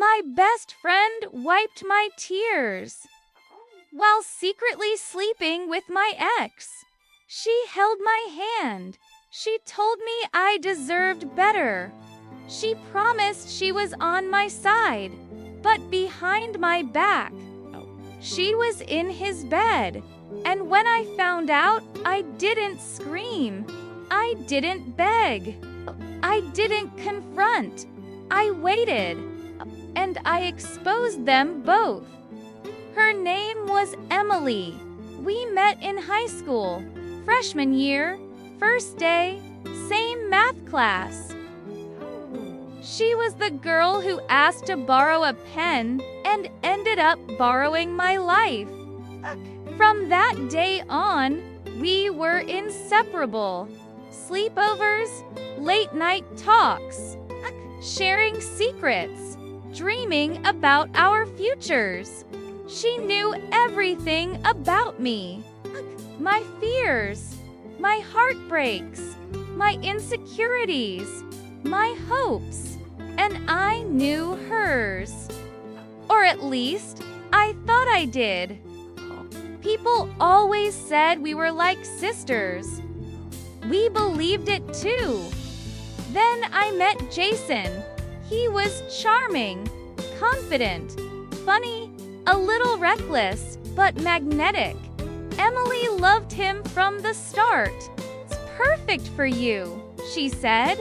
My best friend wiped my tears while secretly sleeping with my ex. She held my hand. She told me I deserved better. She promised she was on my side, but behind my back, she was in his bed. And when I found out, I didn't scream. I didn't beg. I didn't confront. I waited. And I exposed them both. Her name was Emily. We met in high school, freshman year, first day, same math class. She was the girl who asked to borrow a pen and ended up borrowing my life. From that day on, we were inseparable. Sleepovers, late night talks, sharing secrets, dreaming about our futures. She knew everything about me. My fears, my heartbreaks, my insecurities, my hopes, and I knew hers. Or at least, I thought I did. People always said we were like sisters. We believed it too. Then I met Jason. He was charming, confident, funny, a little reckless, but magnetic. Emily loved him from the start. "It's perfect for you," she said.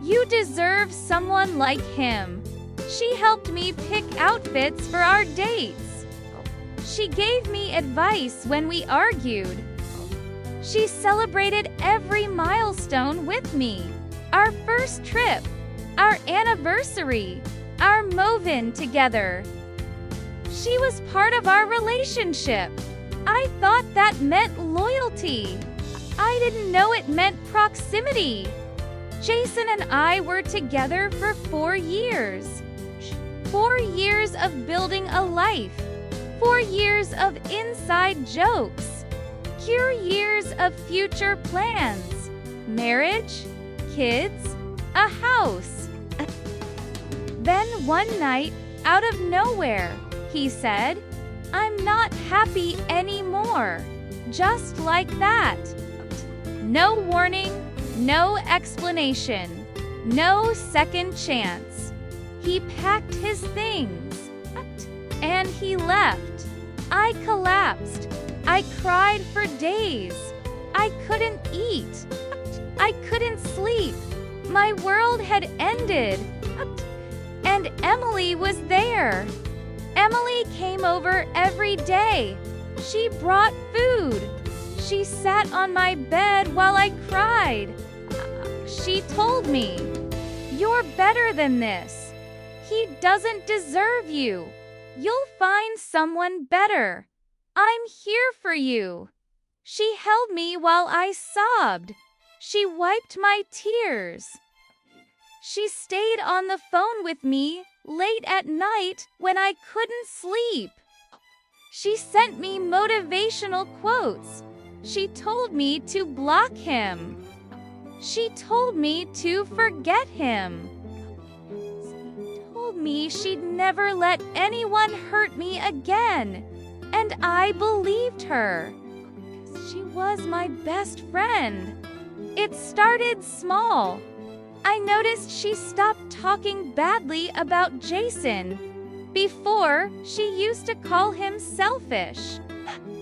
"You deserve someone like him." She helped me pick outfits for our dates. She gave me advice when we argued. She celebrated every milestone with me. Our first trip, our anniversary, our move-in together. She was part of our relationship. I thought that meant loyalty. I didn't know it meant proximity. Jason and I were together for 4 years. 4 years of building a life. 4 years of inside jokes. 4 years of future plans. Marriage, kids, a house. Then one night, out of nowhere, he said, "I'm not happy anymore." Just like that. No warning, no explanation, no second chance. He packed his things and he left. I collapsed. I cried for days. I couldn't eat. I couldn't sleep. My world had ended. And Emily was there. Emily came over every day. She brought food. She sat on my bed while I cried. She told me, "You're better than this. He doesn't deserve you. You'll find someone better. I'm here for you." She held me while I sobbed. She wiped my tears. She stayed on the phone with me late at night when I couldn't sleep. She sent me motivational quotes. She told me to block him. She told me to forget him. She told me she'd never let anyone hurt me again. And I believed her. She was my best friend. It started small. I noticed she stopped talking badly about Jason. Before, she used to call him selfish.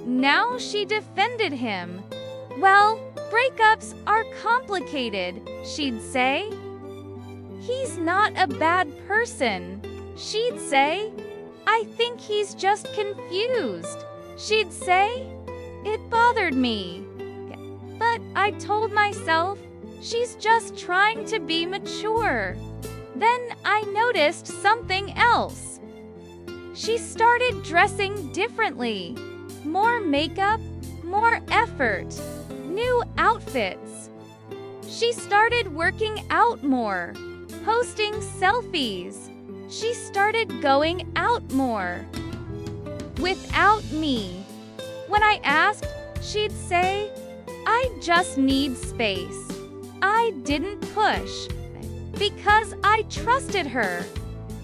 Now she defended him. "Well, breakups are complicated," she'd say. "He's not a bad person," she'd say. "I think he's just confused," she'd say. It bothered me. But I told myself, she's just trying to be mature. Then I noticed something else. She started dressing differently. More makeup, more effort, new outfits. She started working out more, posting selfies. She started going out more. Without me. When I asked, she'd say, "I just need space." I didn't push because I trusted her.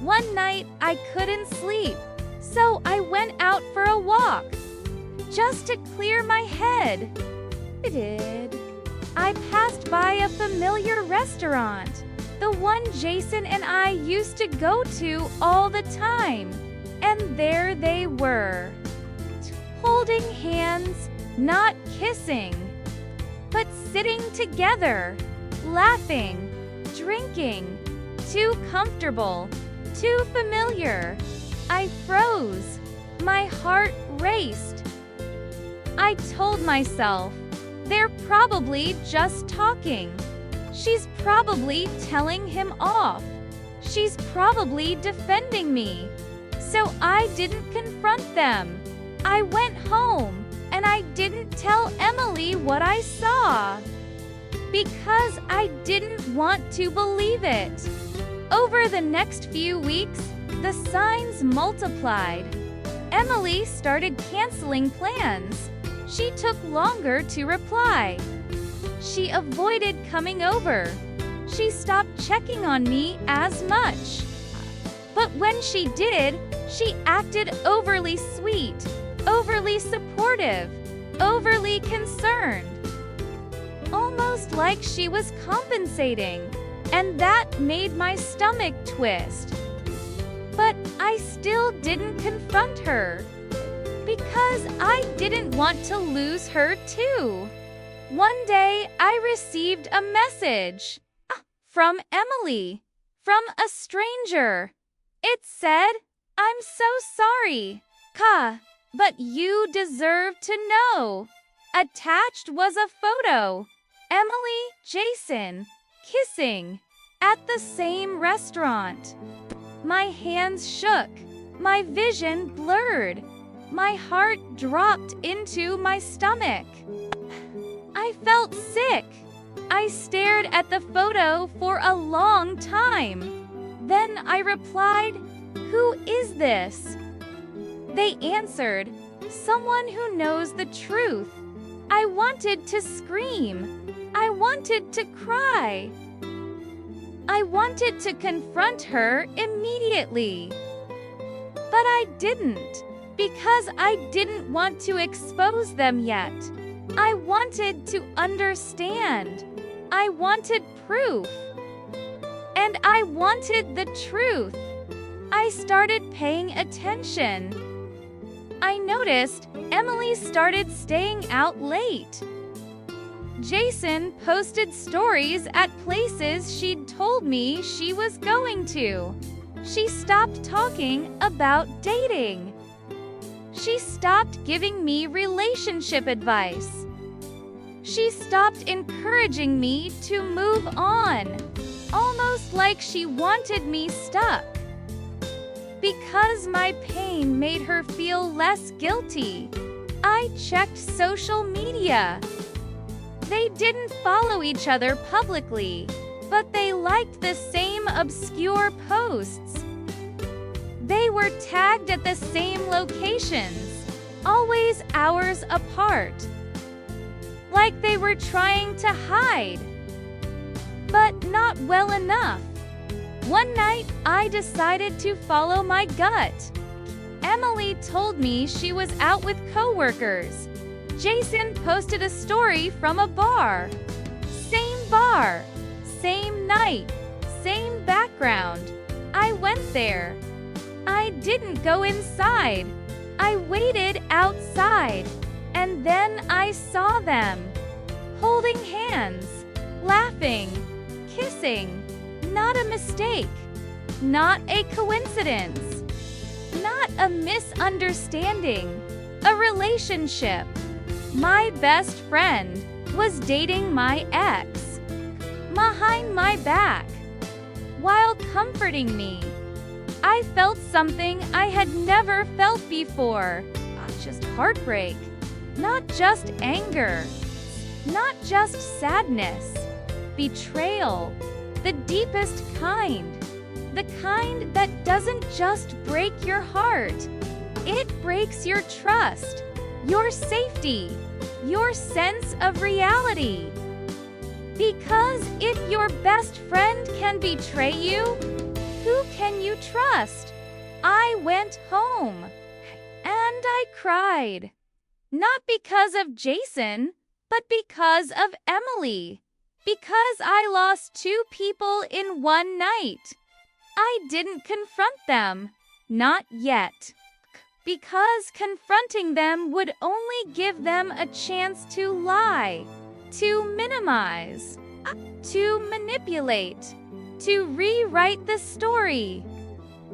One night, I couldn't sleep, so I went out for a walk, just to clear my head. I passed by a familiar restaurant, the one Jason and I used to go to all the time. And there they were, holding hands, not kissing, but sitting together, laughing, drinking, too comfortable, too familiar. I froze. My heart raced. I told myself, they're probably just talking. She's probably telling him off. She's probably defending me. So I didn't confront them. I went home, and I didn't tell Emily what I saw, because I didn't want to believe it. Over the next few weeks, the signs multiplied. Emily started canceling plans. She took longer to reply. She avoided coming over. She stopped checking on me as much. But when she did, she acted overly sweet, overly supportive, overly concerned. Almost like she was compensating, and that made my stomach twist. But I still didn't confront her, because I didn't want to lose her too. One day, I received a message from Emily, from a stranger. It said, "I'm so sorry, but you deserve to know." Attached was a photo. Emily, Jason, kissing, at the same restaurant. My hands shook. My vision blurred. My heart dropped into my stomach. I felt sick. I stared at the photo for a long time. Then I replied, "Who is this?" They answered, "Someone who knows the truth." I wanted to scream. I wanted to cry. I wanted to confront her immediately. But I didn't, because I didn't want to expose them yet. I wanted to understand. I wanted proof. And I wanted the truth. I started paying attention. I noticed Emily started staying out late. Jason posted stories at places she'd told me she was going to. She stopped talking about dating. She stopped giving me relationship advice. She stopped encouraging me to move on, almost like she wanted me stuck. Because my pain made her feel less guilty, I checked social media. They didn't follow each other publicly, but they liked the same obscure posts. They were tagged at the same locations, always hours apart. Like they were trying to hide, but not well enough. One night, I decided to follow my gut. Emily told me she was out with coworkers. Jason posted a story from a bar. Bar, same night, same background. I went there. I didn't go inside. I waited outside. And then I saw them, holding hands, laughing, kissing. Not a mistake. Not a coincidence. Not a misunderstanding. A relationship. My best friend was dating my ex, behind my back, while comforting me. I felt something I had never felt before. Not just heartbreak. Not just anger. Not just sadness. Betrayal. The deepest kind. The kind that doesn't just break your heart. It breaks your trust, your safety, your sense of reality. Because if your best friend can betray you, Who can you trust? I went home, and I cried. Not because of Jason, but because of Emily. Because I lost 2 people in one night. I didn't confront them. Not yet. Because confronting them would only give them a chance to lie, to minimize, to manipulate, to rewrite the story.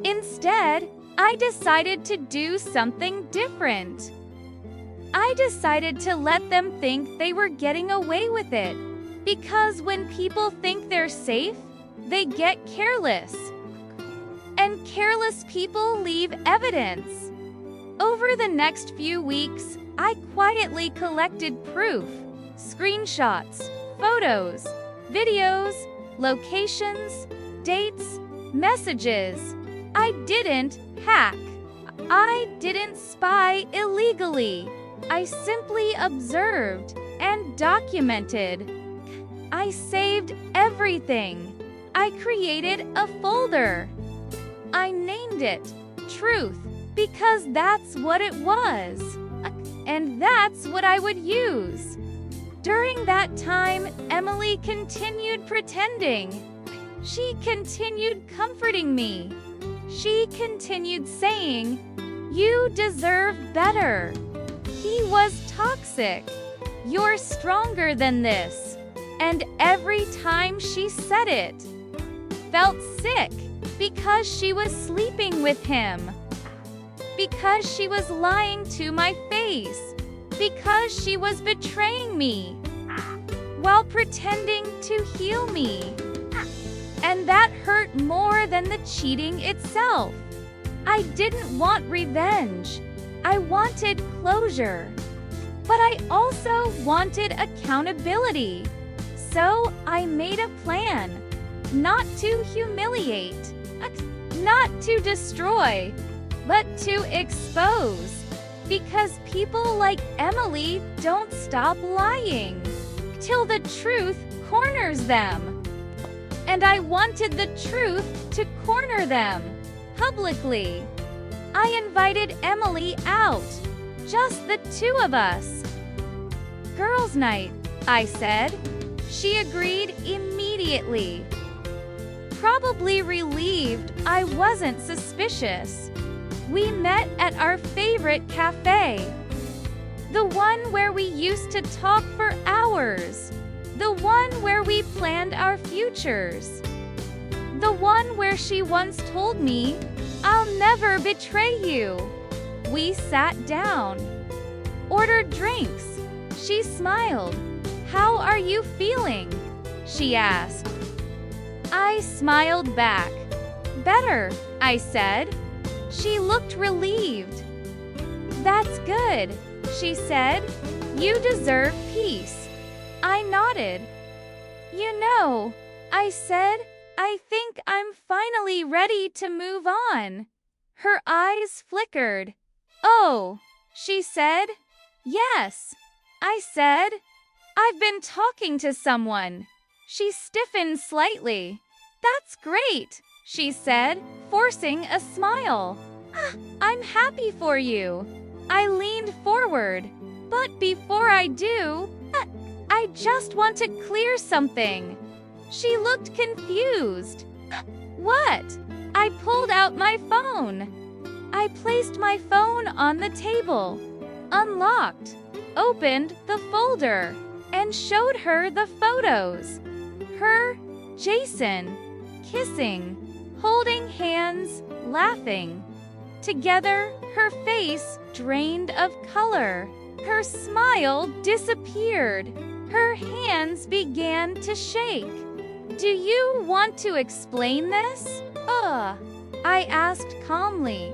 Instead, I decided to do something different. I decided to let them think they were getting away with it. Because when people think they're safe, they get careless. And careless people leave evidence. Over the next few weeks, I quietly collected proof, screenshots, photos, videos, locations, dates, messages. I didn't hack. I didn't spy illegally. I simply observed and documented. I saved everything. I created a folder. I named it Truth because that's what it was. And that's what I would use. During that time, Emily continued pretending. She continued comforting me. She continued saying, "You deserve better." He was toxic. "You're stronger than this." And every time she said it, felt sick because she was sleeping with him. Because she was lying to my face. Because she was betraying me while pretending to heal me. And that hurt more than the cheating itself. I didn't want revenge. I wanted closure. But I also wanted accountability. So I made a plan. Not to humiliate. Not to destroy. But to expose. Because people like Emily don't stop lying till the truth corners them. And I wanted the truth to corner them publicly. I invited Emily out, just the 2 of us. "Girls' night," I said. She agreed immediately. Probably relieved I wasn't suspicious. We met at our favorite cafe. The one where we used to talk for hours. The one where we planned our futures. The one where she once told me, "I'll never betray you." We sat down. Ordered drinks. She smiled. "How are you feeling?" she asked. I smiled back. "Better," I said. She looked relieved. "That's good," she said. "You deserve peace." I nodded. "You know," I said, "I think I'm finally ready to move on." Her eyes flickered. "Oh," she said. "Yes," I said. "I've been talking to someone." She stiffened slightly. "That's great," she said, forcing a smile. "I'm happy for you." I leaned forward. "But before I do, I just want to clear something." She looked confused. "What?" I pulled out my phone. I placed my phone on the table, unlocked, opened the folder, and showed her the photos. Her, Jason, kissing, holding hands, laughing. Together, her face drained of color. Her smile disappeared. Her hands began to shake. "Do you want to explain this?" I asked calmly.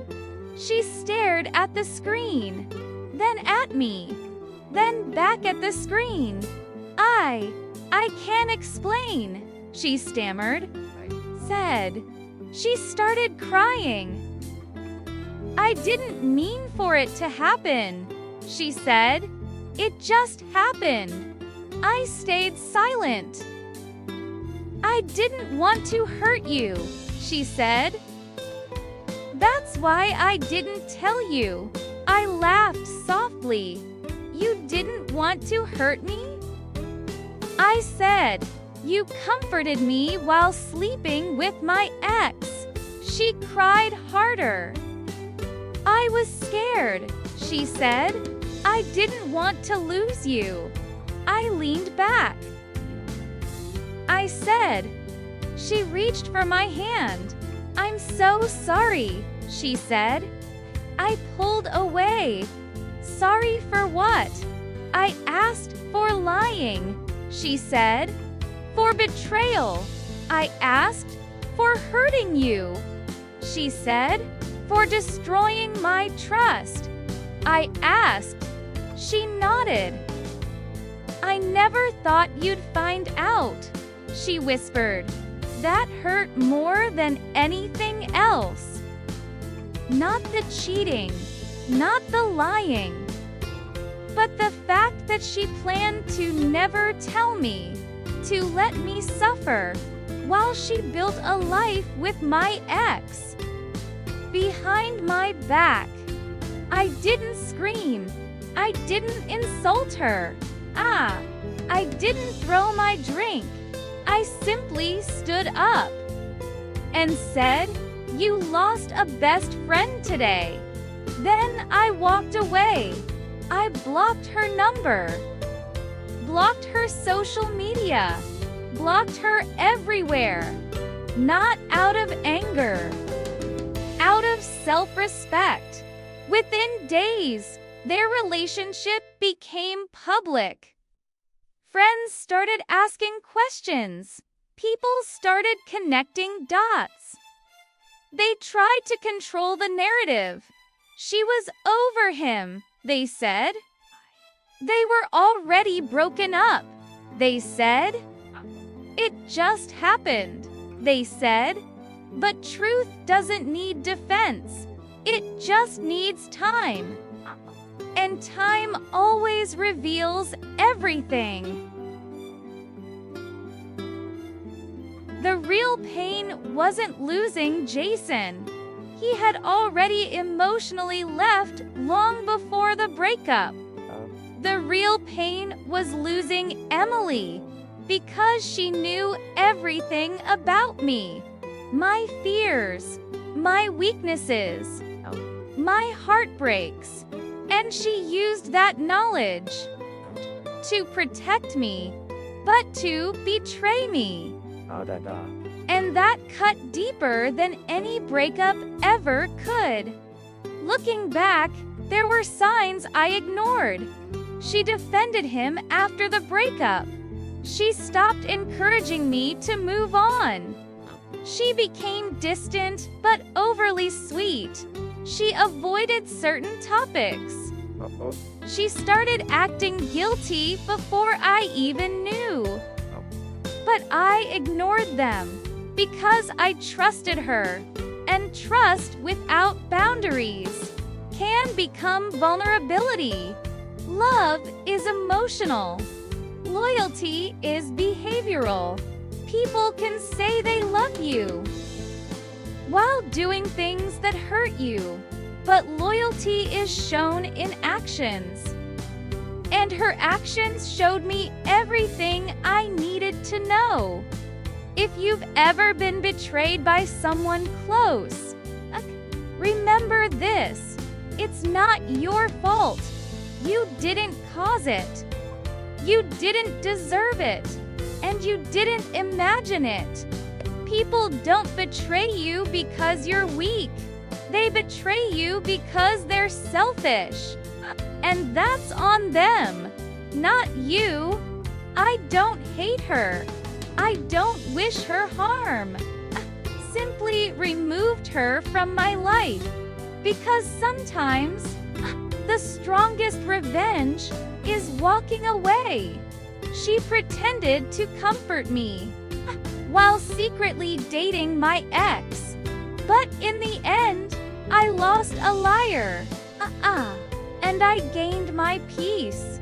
She stared at the screen, then at me, then back at the screen. I can't explain," she stammered. Said. She started crying. "I didn't mean for it to happen," she said. "It just happened." I stayed silent. "I didn't want to hurt you," she said. That's why I didn't tell you. I laughed softly. You didn't want to hurt me? I said, you comforted me while sleeping with my ex. She cried harder. I was scared, she said. I didn't want to lose you. I leaned back. I said. She reached for my hand. I'm so sorry, she said. I pulled away. Sorry for what? I asked for lying, she said. For betrayal. I asked for hurting you, she said. For destroying my trust. I asked. She nodded. I never thought you'd find out, she whispered. That hurt more than anything else. Not the cheating, not the lying, but the fact that she planned to never tell me, to let me suffer, while she built a life with my ex. Behind my back. I didn't scream. I didn't insult her. I didn't throw my drink. I simply stood up and said, you lost a best friend today. Then I walked away. I blocked her number, blocked her social media, blocked her everywhere. Not out of anger, out of self-respect. Within days, their relationship became public. Friends started asking questions. People started connecting dots. They tried to control the narrative. She was over him, they said. They were already broken up, they said. It just happened, they said. But truth doesn't need defense. It just needs time. And time always reveals everything. The real pain wasn't losing Jason. He had already emotionally left long before the breakup. The real pain was losing Emily, because she knew everything about me. My fears, my weaknesses, my heartbreaks. And she used that knowledge to protect me, but to betray me. And that cut deeper than any breakup ever could. Looking back, there were signs I ignored. She defended him after the breakup. She stopped encouraging me to move on. She became distant but overly sweet. She avoided certain topics. She started acting guilty before I even knew. But I ignored them because I trusted her. And trust without boundaries can become vulnerability. Love is emotional. Loyalty is behavioral. People can say they love you while doing things that hurt you, but loyalty is shown in actions. And her actions showed me everything I needed to know. If you've ever been betrayed by someone close, remember this: it's not your fault. You didn't cause it. You didn't deserve it. And you didn't imagine it. People don't betray you because you're weak. They betray you because they're selfish. And that's on them, not you. I don't hate her. I don't wish her harm. Simply removed her from my life. Because sometimes, the strongest revenge is walking away. She pretended to comfort me while secretly dating my ex. But in the end, I lost a liar. And I gained my peace.